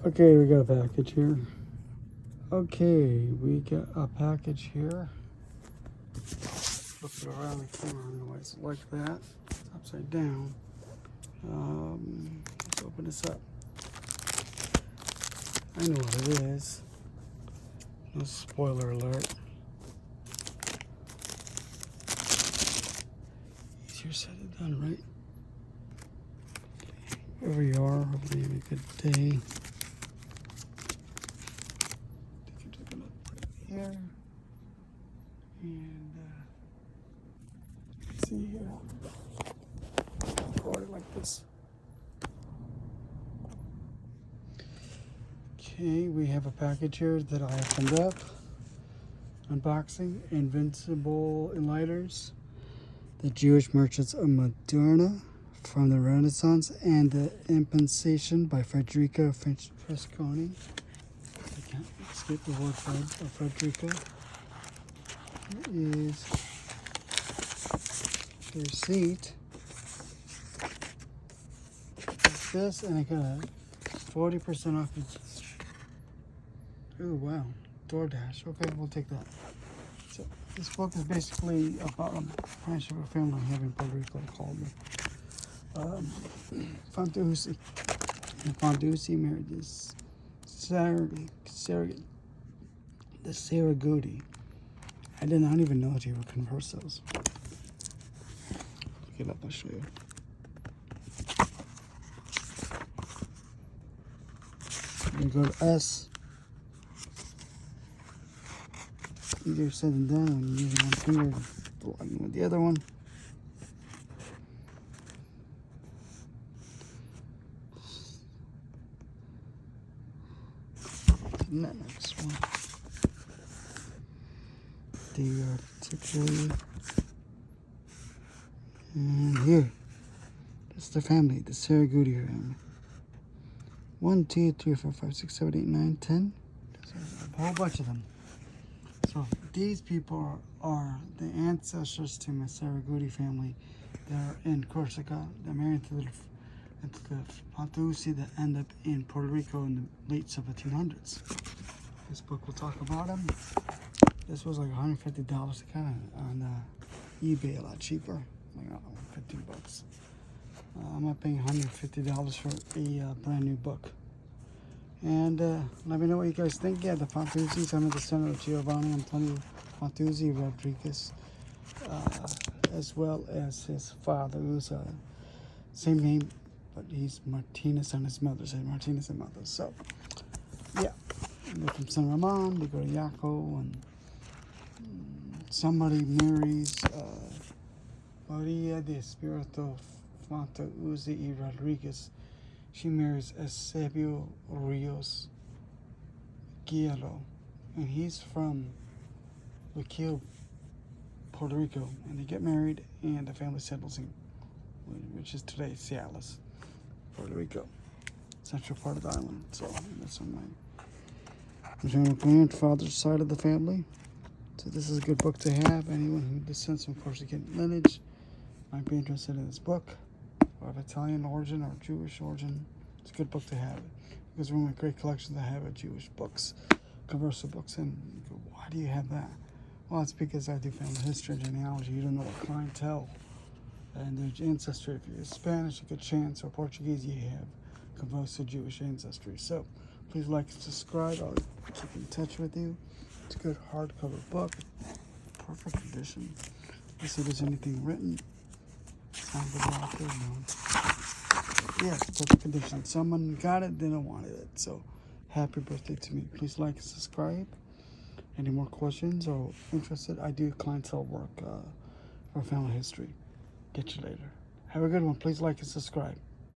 Okay, we got a package here. Okay, we got a package here. Flip it around the camera, otherwise like that. It's upside down. Let's open this up. I know what it is. No spoiler alert. Easier said than done, right? Wherever you are, hopefully you have a good day. Here and let's see here. Record it like this. Okay, we have a package here that I opened up. Unboxing Invincible Enlighteners, the Jewish Merchants of Modena from the Renaissance, and the Impensation by Federica Fresconi. I can't skip the word Frederica. Here is the receipt. It's this, and I got a 40% off. Oh wow, DoorDash. Okay, we'll take that. So this book is basically about a branch of a family I have in Puerto Rico called Fontusi. And Fontusi married this the Saragudi. I don't even know that you would converse those. Look it up, I'll show you. You go to S. Easier said than done when you use one finger to log in with the other one. And that next one. The articulate. And here. That's the family, the Saragudi family. 1, 2, 3, 4, 5, 6, 7, 8, 9, 10. There's a whole bunch of them. So these people are the ancestors to my Saragudi family. They're in Corsica. They're married to the Fontusi that end up in Puerto Rico in the late 1700s. This book will talk about them. This was like $150, kind of on eBay, a lot cheaper. Like, I don't know, 15 bucks. I'm not paying $150 for a brand new book. And let me know what you guys think. Yeah, the Fontusis. I'm a descendant of Giovanni Antonio Fontusi Rodriguez, as well as his father, who's same name, but he's Martinez on his mother's side. Martinez and mother. So, yeah, they're from San Ramon. They go to Yaco, and somebody marries Maria de Espirito Fontusi y Rodriguez. She marries Eusebio Rios Guillo, and he's from Luquillo, Puerto Rico, and they get married, and the family settles in, which is today Cialis, Puerto Rico, central part of the island. So that's on my grandfather's side of the family. So this is a good book to have. Anyone who descends from Corsican lineage might be interested in this book. Of Italian origin or Jewish origin. It's a good book to have. Because one of my great collections I have of Jewish books, converso books. And you go, why do you have that? Well, it's because I do family history and genealogy. You don't know what clientele and their ancestry. If you're Spanish, a good chance, or Portuguese, you have converso Jewish ancestry. So please like and subscribe. I'll keep in touch with you. It's a good hardcover book. Perfect condition. Let's see if there's anything written. Yeah, it's perfect condition. Someone got it, didn't want it. So, happy birthday to me. Please like and subscribe. Any more questions or interested? I do clientele work for family history. Get you later. Have a good one. Please like and subscribe.